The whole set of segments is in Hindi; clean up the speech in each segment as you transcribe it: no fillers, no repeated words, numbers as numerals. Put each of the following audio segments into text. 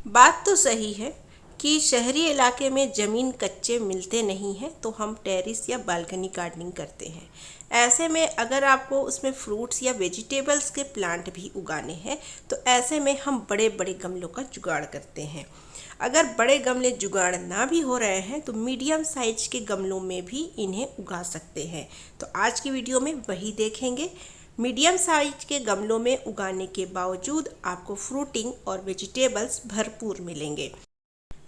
बात तो सही है कि शहरी इलाके में ज़मीन कच्चे मिलते नहीं हैं, तो हम टेरेस या बालकनी गार्डनिंग करते हैं। ऐसे में अगर आपको उसमें फ्रूट्स या वेजिटेबल्स के प्लांट भी उगाने हैं, तो ऐसे में हम बड़े बड़े गमलों का जुगाड़ करते हैं। अगर बड़े गमले जुगाड़ ना भी हो रहे हैं तो मीडियम साइज के गमलों में भी इन्हें उगा सकते हैं। तो आज की वीडियो में वही देखेंगे। मीडियम साइज के गमलों में उगाने के बावजूद आपको फ्रूटिंग और वेजिटेबल्स भरपूर मिलेंगे।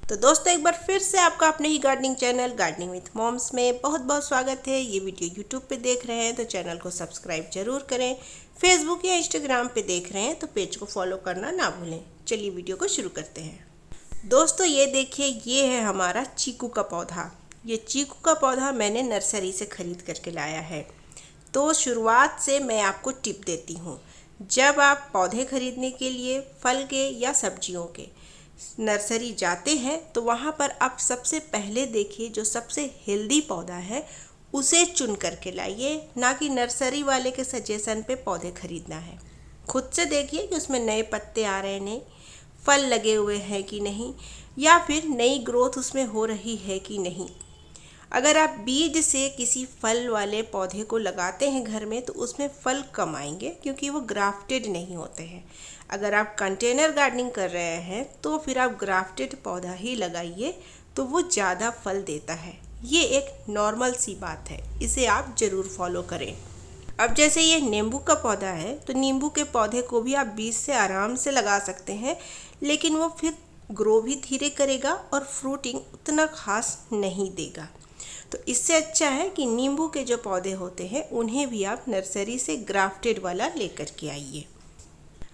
तो दोस्तों, एक बार फिर से आपका अपने ही gardening channel gardening with moms में बहुत बहुत स्वागत है। ये वीडियो यूट्यूब पे देख रहे हैं तो चैनल को सब्सक्राइब जरूर करें। फेसबुक या इंस्टाग्राम पे देख रहे हैं तो पेज को फॉलो करना ना भूलें। चलिए वीडियो को शुरू करते हैं। दोस्तों, ये देखिए, ये है हमारा चीकू का पौधा। ये चीकू का पौधा मैंने नर्सरी से खरीद करके लाया है। तो शुरुआत से मैं आपको टिप देती हूँ। जब आप पौधे खरीदने के लिए फल के या सब्जियों के नर्सरी जाते हैं तो वहाँ पर आप सबसे पहले देखिए जो सबसे हेल्दी पौधा है उसे चुन करके लाइए, ना कि नर्सरी वाले के सजेशन पे पौधे खरीदना है। खुद से देखिए कि उसमें नए पत्ते आ रहे हैं नहीं, फल लगे हुए हैं कि नहीं, या फिर नई ग्रोथ उसमें हो रही है कि नहीं। अगर आप बीज से किसी फल वाले पौधे को लगाते हैं घर में तो उसमें फल कम आएंगे, क्योंकि वो ग्राफ्टेड नहीं होते हैं। अगर आप कंटेनर गार्डनिंग कर रहे हैं तो फिर आप ग्राफ्टेड पौधा ही लगाइए, तो वो ज़्यादा फल देता है। ये एक नॉर्मल सी बात है, इसे आप ज़रूर फॉलो करें। अब जैसे ये नींबू का पौधा है, तो नींबू के पौधे को भी आप बीज से आराम से लगा सकते हैं, लेकिन वो फिर ग्रो भी धीरे करेगा और फ्रूटिंग उतना खास नहीं देगा। तो इससे अच्छा है कि नींबू के जो पौधे होते हैं उन्हें भी आप नर्सरी से ग्राफ्टेड वाला लेकर के आइए।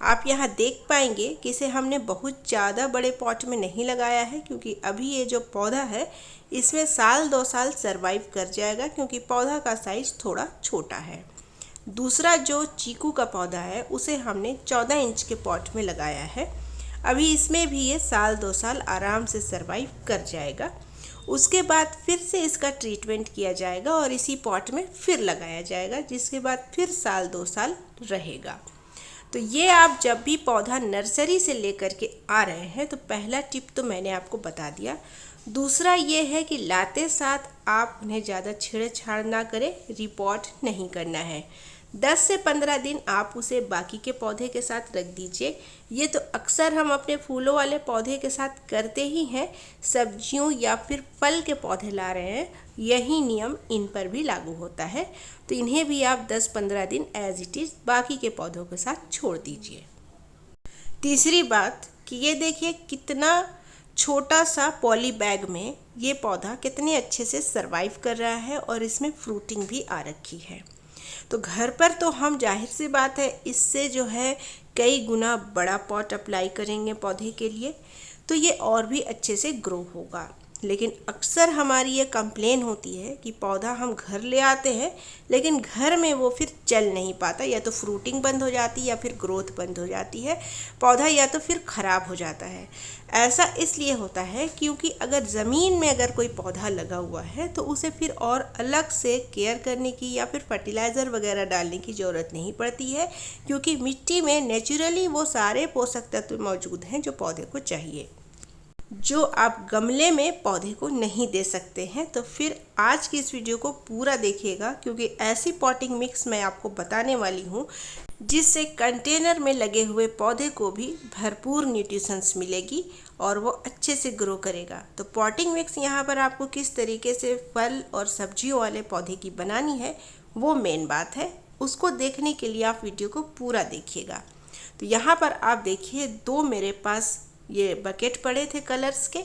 आप यहाँ देख पाएंगे कि इसे हमने बहुत ज़्यादा बड़े पॉट में नहीं लगाया है, क्योंकि अभी ये जो पौधा है इसमें साल 2 साल सरवाइव कर जाएगा, क्योंकि पौधा का साइज़ थोड़ा छोटा है। दूसरा जो चीकू का पौधा है उसे हमने 14 इंच के पॉट में लगाया है। अभी इसमें भी ये साल 2 साल आराम से सरवाइव कर जाएगा। उसके बाद फिर से इसका ट्रीटमेंट किया जाएगा और इसी पॉट में फिर लगाया जाएगा, जिसके बाद फिर साल 2 साल रहेगा। तो ये आप जब भी पौधा नर्सरी से लेकर के आ रहे हैं तो पहला टिप तो मैंने आपको बता दिया। दूसरा ये है कि लाते साथ आप उन्हें ज़्यादा छेड़छाड़ ना करें, रिपोर्ट नहीं करना है। 10 से 15 दिन आप उसे बाकी के पौधे के साथ रख दीजिए। ये तो अक्सर हम अपने फूलों वाले पौधे के साथ करते ही हैं। सब्जियों या फिर फल के पौधे ला रहे हैं, यही नियम इन पर भी लागू होता है। तो इन्हें भी आप 10-15 दिन एज इट इज़ बाकी के पौधों के साथ छोड़ दीजिए। तीसरी बात कि ये देखिए कितना छोटा सा पॉली बैग में ये पौधा कितने अच्छे से सरवाइव कर रहा है और इसमें फ्रूटिंग भी आ रखी है। तो घर पर तो हम जाहिर सी बात है इससे जो है कई गुना बड़ा पॉट अप्लाई करेंगे पौधे के लिए, तो ये और भी अच्छे से ग्रो होगा। लेकिन अक्सर हमारी ये कंप्लेन होती है कि पौधा हम घर ले आते हैं लेकिन घर में वो फिर चल नहीं पाता, या तो फ्रूटिंग बंद हो जाती है या फिर ग्रोथ बंद हो जाती है, पौधा या तो फिर ख़राब हो जाता है। ऐसा इसलिए होता है क्योंकि अगर ज़मीन में अगर कोई पौधा लगा हुआ है तो उसे फिर और अलग से केयर करने की या फिर फर्टिलाइज़र वगैरह डालने की ज़रूरत नहीं पड़ती है, क्योंकि मिट्टी में नेचुरली वो सारे पोषक तत्व मौजूद हैं जो पौधे को चाहिए, जो आप गमले में पौधे को नहीं दे सकते हैं। तो फिर आज की इस वीडियो को पूरा देखिएगा, क्योंकि ऐसी पॉटिंग मिक्स मैं आपको बताने वाली हूँ जिससे कंटेनर में लगे हुए पौधे को भी भरपूर न्यूट्रिशंस मिलेगी और वो अच्छे से ग्रो करेगा। तो पॉटिंग मिक्स यहाँ पर आपको किस तरीके से फल और सब्जियों वाले पौधे की बनानी है वो मेन बात है। उसको देखने के लिए आप वीडियो को पूरा देखिएगा। तो यहाँ पर आप देखिए 2 मेरे पास ये बकेट पड़े थे कलर्स के,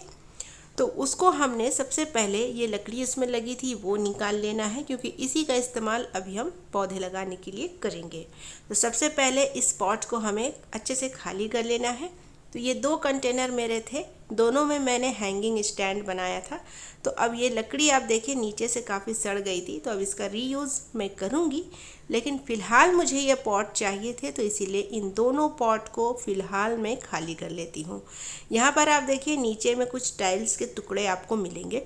तो उसको हमने सबसे पहले ये लकड़ी इसमें लगी थी वो निकाल लेना है, क्योंकि इसी का इस्तेमाल अभी हम पौधे लगाने के लिए करेंगे। तो सबसे पहले इस पॉट को हमें अच्छे से खाली कर लेना है। तो ये 2 कंटेनर मेरे थे, दोनों में मैंने हैंगिंग स्टैंड बनाया था। तो अब ये लकड़ी आप देखिए नीचे से काफ़ी सड़ गई थी, तो अब इसका रीयूज़ मैं करूँगी, लेकिन फ़िलहाल मुझे ये पॉट चाहिए थे, तो इसीलिए इन दोनों पॉट को फ़िलहाल मैं खाली कर लेती हूँ। यहाँ पर आप देखिए नीचे में कुछ टाइल्स के टुकड़े आपको मिलेंगे।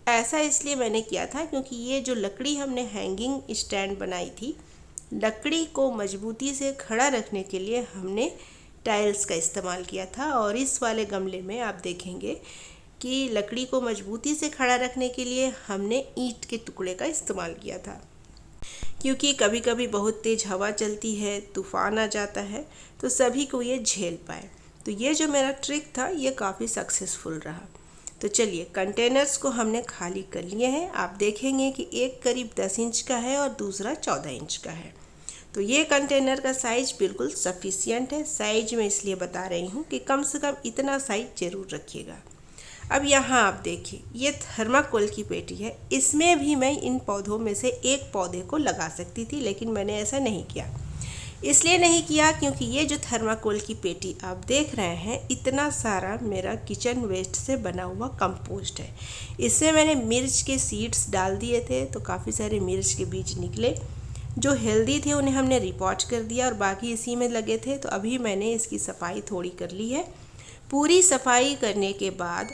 ऐसा इसलिए मैंने किया था क्योंकि ये जो लकड़ी हमने हैंगिंग स्टैंड बनाई थी, लकड़ी को मजबूती से खड़ा रखने के लिए हमने टाइल्स का इस्तेमाल किया था। और इस वाले गमले में आप देखेंगे कि लकड़ी को मजबूती से खड़ा रखने के लिए हमने ईंट के टुकड़े का इस्तेमाल किया था, क्योंकि कभी कभी बहुत तेज़ हवा चलती है, तूफ़ान आ जाता है, तो सभी को ये झेल पाए। तो ये जो मेरा ट्रिक था ये काफ़ी सक्सेसफुल रहा। तो चलिए, कंटेनर्स को हमने खाली कर लिए हैं। आप देखेंगे कि एक करीब 10 इंच का है और दूसरा 14 इंच का है। तो ये कंटेनर का साइज बिल्कुल सफिशियंट है। साइज मैं इसलिए बता रही हूँ कि कम से कम इतना साइज ज़रूर रखिएगा। अब यहाँ आप देखिए, ये थर्माकोल की पेटी है। इसमें भी मैं इन पौधों में से एक पौधे को लगा सकती थी, लेकिन मैंने ऐसा नहीं किया। इसलिए नहीं किया क्योंकि ये जो थर्माकोल की पेटी आप देख रहे हैं, इतना सारा मेरा किचन वेस्ट से बना हुआ कंपोस्ट है। इसमें मैंने मिर्च के सीड्स डाल दिए थे, तो काफ़ी सारे मिर्च के बीज निकले। जो हेल्दी थे उन्हें हमने रिपोर्ट कर दिया और बाकी इसी में लगे थे। तो अभी मैंने इसकी सफाई थोड़ी कर ली है। पूरी सफाई करने के बाद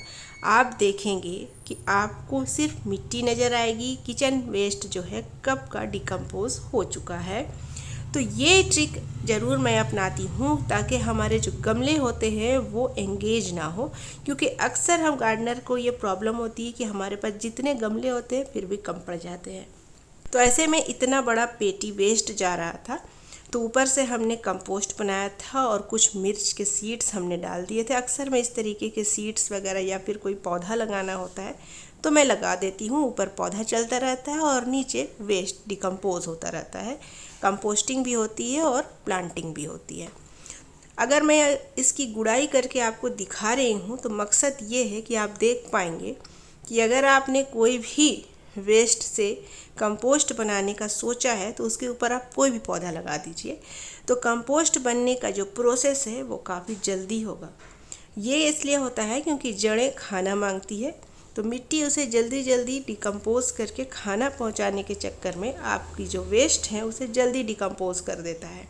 आप देखेंगे कि आपको सिर्फ मिट्टी नज़र आएगी। किचन वेस्ट जो है कब का डिकम्पोज हो चुका है। तो ये ट्रिक ज़रूर मैं अपनाती हूँ ताकि हमारे जो गमले होते हैं वो एंगेज ना हो, क्योंकि अक्सर हम गार्डनर को ये प्रॉब्लम होती है कि हमारे पास जितने गमले होते हैं फिर भी कम पड़ जाते हैं। तो ऐसे में इतना बड़ा पेटी वेस्ट जा रहा था, तो ऊपर से हमने कंपोस्ट बनाया था और कुछ मिर्च के सीड्स हमने डाल दिए थे। अक्सर मैं इस तरीके के सीड्स वगैरह या फिर कोई पौधा लगाना होता है तो मैं लगा देती हूँ। ऊपर पौधा चलता रहता है और नीचे वेस्ट डिकम्पोज होता रहता है। कंपोस्टिंग भी होती है और प्लांटिंग भी होती है। अगर मैं इसकी गुड़ाई करके आपको दिखा रही हूँ तो मकसद ये है कि आप देख पाएंगे कि अगर आपने कोई भी वेस्ट से कंपोस्ट बनाने का सोचा है तो उसके ऊपर आप कोई भी पौधा लगा दीजिए, तो कंपोस्ट बनने का जो प्रोसेस है वो काफ़ी जल्दी होगा। ये इसलिए होता है क्योंकि जड़ें खाना मांगती है, तो मिट्टी उसे जल्दी जल्दी डिकम्पोज करके खाना पहुंचाने के चक्कर में आपकी जो वेस्ट है उसे जल्दी डिकम्पोज कर देता है।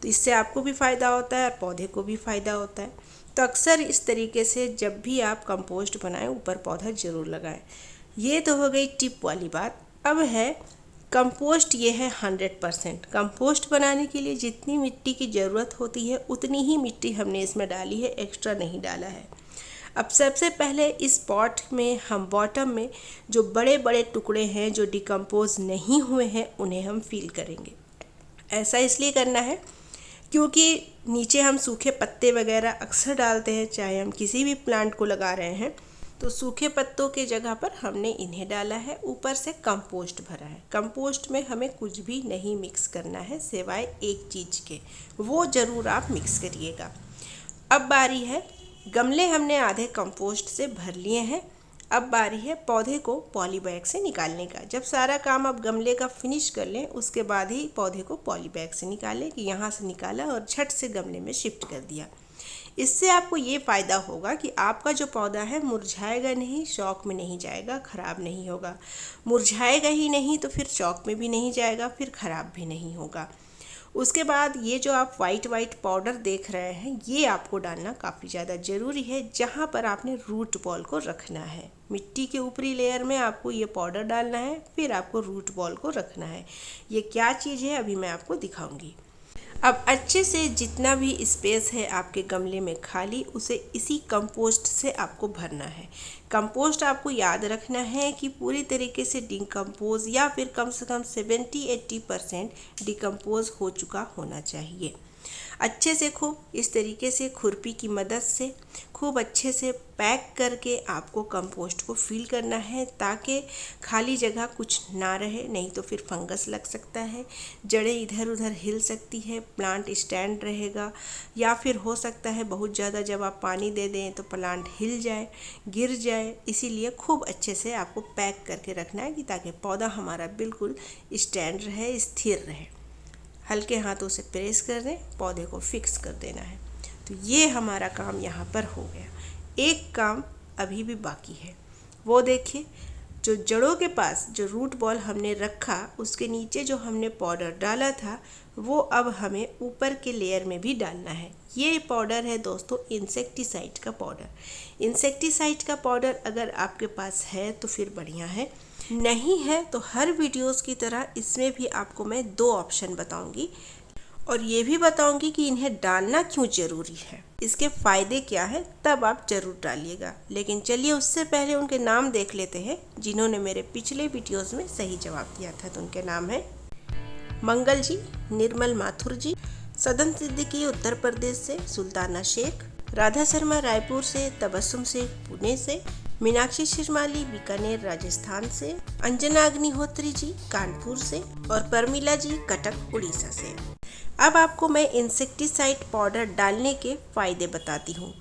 तो इससे आपको भी फ़ायदा होता है और पौधे को भी फ़ायदा होता है। तो अक्सर इस तरीके से जब भी आप कंपोस्ट बनाएं ऊपर पौधा ज़रूर लगाएं। ये तो हो गई टिप वाली बात। अब है कंपोस्ट। ये है 100%। कंपोस्ट बनाने के लिए जितनी मिट्टी की ज़रूरत होती है उतनी ही मिट्टी हमने इसमें डाली है, एक्स्ट्रा नहीं डाला है। अब सबसे पहले इस पॉट में हम बॉटम में जो बड़े बड़े टुकड़े हैं जो डिकम्पोज नहीं हुए हैं उन्हें हम फिल करेंगे। ऐसा इसलिए करना है क्योंकि नीचे हम सूखे पत्ते वगैरह अक्सर डालते हैं, चाहे हम किसी भी प्लांट को लगा रहे हैं, तो सूखे पत्तों के जगह पर हमने इन्हें डाला है। ऊपर से कंपोस्ट भरा है। कंपोस्ट में हमें कुछ भी नहीं मिक्स करना है सिवाय एक चीज़ के, वो ज़रूर आप मिक्स करिएगा। अब बारी है, गमले हमने आधे कंपोस्ट से भर लिए हैं। अब बारी है पौधे को पॉली बैग से निकालने का। जब सारा काम आप गमले का फिनिश कर लें उसके बाद ही पौधे को पॉली बैग से निकालें, कि यहाँ से निकाला और झट से गमले में शिफ्ट कर दिया। इससे आपको ये फ़ायदा होगा कि आपका जो पौधा है मुरझाएगा नहीं, शौक में नहीं जाएगा, ख़राब नहीं होगा। मुरझाएगा ही नहीं तो फिर शौक में भी नहीं जाएगा, फिर ख़राब भी नहीं होगा। उसके बाद ये जो आप वाइट पाउडर देख रहे हैं ये आपको डालना काफ़ी ज़्यादा ज़रूरी है। जहाँ पर आपने रूट बॉल को रखना है, मिट्टी के ऊपरी लेयर में आपको ये पाउडर डालना है, फिर आपको रूट बॉल को रखना है। ये क्या चीज़ है अभी मैं आपको दिखाऊंगी। अब अच्छे से जितना भी स्पेस है आपके गमले में खाली, उसे इसी कंपोस्ट से आपको भरना है। कंपोस्ट आपको याद रखना है कि पूरी तरीके से डिकम्पोज या फिर कम से कम 70-80% डिकम्पोज हो चुका होना चाहिए। अच्छे से खूब इस तरीके से खुरपी की मदद से खूब अच्छे से पैक करके आपको कंपोस्ट को फिल करना है, ताकि खाली जगह कुछ ना रहे, नहीं तो फिर फंगस लग सकता है, जड़ें इधर उधर हिल सकती है, प्लांट स्टैंड रहेगा, या फिर हो सकता है बहुत ज़्यादा जब आप पानी दे दें तो प्लांट हिल जाए, गिर जाए। इसीलिए खूब अच्छे से आपको पैक करके रखना है कि ताकि पौधा हमारा बिल्कुल स्टैंड रहे, स्थिर रहे। हल्के हाथों से प्रेस कर दें, पौधे को फिक्स कर देना है। तो ये हमारा काम यहाँ पर हो गया। एक काम अभी भी बाकी है, वो देखिए, जो जड़ों के पास जो रूट बॉल हमने रखा उसके नीचे जो हमने पाउडर डाला था वो अब हमें ऊपर के लेयर में भी डालना है। ये पाउडर है दोस्तों इंसेक्टिसाइड का पाउडर। इंसेक्टिसाइड का पाउडर अगर आपके पास है तो फिर बढ़िया है, नहीं है तो हर वीडियोस की तरह इसमें भी आपको मैं 2 ऑप्शन बताऊंगी। और ये भी बताऊंगी कि इन्हें डालना क्यों ज़रूरी है, इसके फ़ायदे क्या है, तब आप ज़रूर डालिएगा। लेकिन चलिए उससे पहले उनके नाम देख लेते हैं जिन्होंने मेरे पिछले वीडियोस में सही जवाब दिया था। तो उनके नाम है मंगल जी, निर्मल माथुर जी, सदन सिद्दीकी उत्तर प्रदेश से, सुल्ताना शेख, राधा शर्मा रायपुर से, तबस्सुम शेख पुणे से, मीनाक्षी शिरमाली बीकानेर राजस्थान से, अंजना अग्निहोत्री जी कानपुर से और परमिला जी कटक उड़ीसा से। अब आपको मैं इंसेक्टिसाइड पाउडर डालने के फ़ायदे बताती हूँ।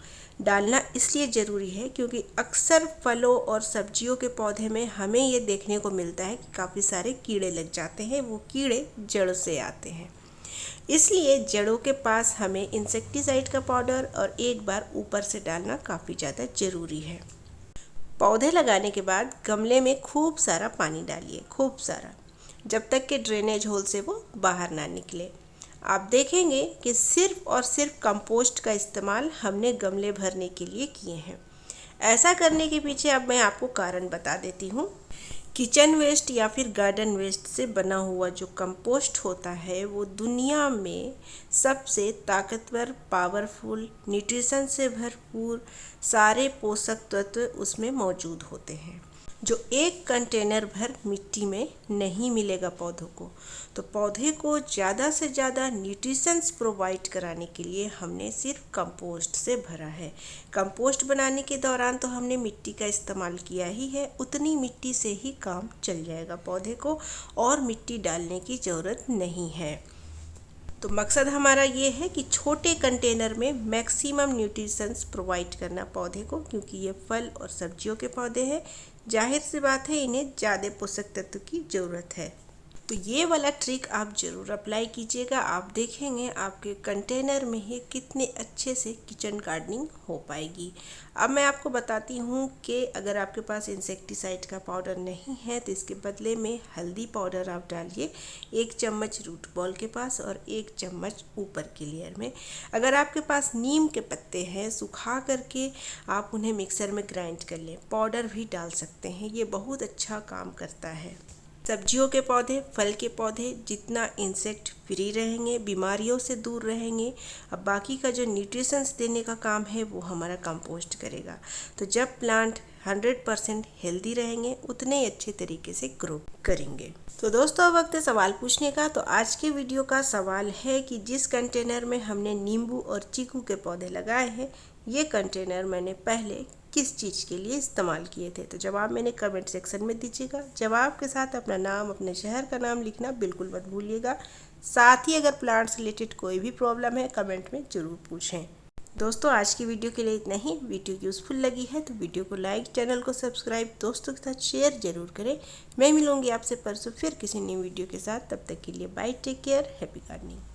डालना इसलिए ज़रूरी है क्योंकि अक्सर फलों और सब्जियों के पौधे में हमें ये देखने को मिलता है कि काफ़ी सारे कीड़े लग जाते हैं। वो कीड़े जड़ों से आते हैं, इसलिए जड़ों के पास हमें इंसेक्टिसाइड का पाउडर और एक बार ऊपर से डालना काफ़ी ज़्यादा ज़रूरी है। पौधे लगाने के बाद गमले में खूब सारा पानी डालिए, खूब सारा, जब तक कि ड्रेनेज होल से वो बाहर ना निकले। आप देखेंगे कि सिर्फ और सिर्फ कंपोस्ट का इस्तेमाल हमने गमले भरने के लिए किए हैं। ऐसा करने के पीछे अब मैं आपको कारण बता देती हूँ। किचन वेस्ट या फिर गार्डन वेस्ट से बना हुआ जो कंपोस्ट होता है वो दुनिया में सबसे ताकतवर, पावरफुल, न्यूट्रिशन से भरपूर सारे पोषक तत्व उसमें मौजूद होते हैं, जो एक कंटेनर भर मिट्टी में नहीं मिलेगा पौधों को। तो पौधे को ज़्यादा से ज़्यादा न्यूट्रिशंस प्रोवाइड कराने के लिए हमने सिर्फ कंपोस्ट से भरा है। कंपोस्ट बनाने के दौरान तो हमने मिट्टी का इस्तेमाल किया ही है, उतनी मिट्टी से ही काम चल जाएगा पौधे को, और मिट्टी डालने की ज़रूरत नहीं है। तो मकसद हमारा ये है कि छोटे कंटेनर में मैक्सिमम न्यूट्रिशंस प्रोवाइड करना पौधे को, क्योंकि ये फल और सब्जियों के पौधे हैं। जाहिर सी बात है इन्हें ज़्यादा पोषक तत्व की ज़रूरत है। तो ये वाला ट्रिक आप ज़रूर अप्लाई कीजिएगा। आप देखेंगे आपके कंटेनर में ही कितने अच्छे से किचन गार्डनिंग हो पाएगी। अब मैं आपको बताती हूँ कि अगर आपके पास इंसेक्टिसाइड का पाउडर नहीं है तो इसके बदले में हल्दी पाउडर आप डालिए 1 चम्मच रूट बॉल के पास और 1 चम्मच ऊपर की लेयर में। अगर आपके पास नीम के पत्ते हैं, सुखा करके आप उन्हें मिक्सर में ग्राइंड कर लें, पाउडर भी डाल सकते हैं, ये बहुत अच्छा काम करता है। सब्जियों के पौधे, फल के पौधे जितना इंसेक्ट फ्री रहेंगे, बीमारियों से दूर रहेंगे, अब बाकी का जो न्यूट्रिशंस देने का काम है वो हमारा कंपोस्ट करेगा। तो जब प्लांट 100% हेल्दी रहेंगे उतने अच्छे तरीके से ग्रो करेंगे। तो दोस्तों अब वक्त है सवाल पूछने का। तो आज के वीडियो का सवाल है कि जिस कंटेनर में हमने नींबू और चीकू के पौधे लगाए हैं, ये कंटेनर मैंने पहले किस चीज़ के लिए इस्तेमाल किए थे। तो जवाब मैंने कमेंट सेक्शन में दीजिएगा। जवाब के साथ अपना नाम, अपने शहर का नाम लिखना बिल्कुल मत भूलिएगा। साथ ही अगर प्लांट्स रिलेटेड कोई भी प्रॉब्लम है कमेंट में ज़रूर पूछें। दोस्तों आज की वीडियो के लिए इतना ही। वीडियो यूज़फुल लगी है तो वीडियो को लाइक, चैनल को सब्सक्राइब, दोस्तों के साथ शेयर ज़रूर करें। मैं मिलूँगी आपसे परसों फिर किसी नई वीडियो के साथ। तब तक के लिए bye, take care, happy gardening.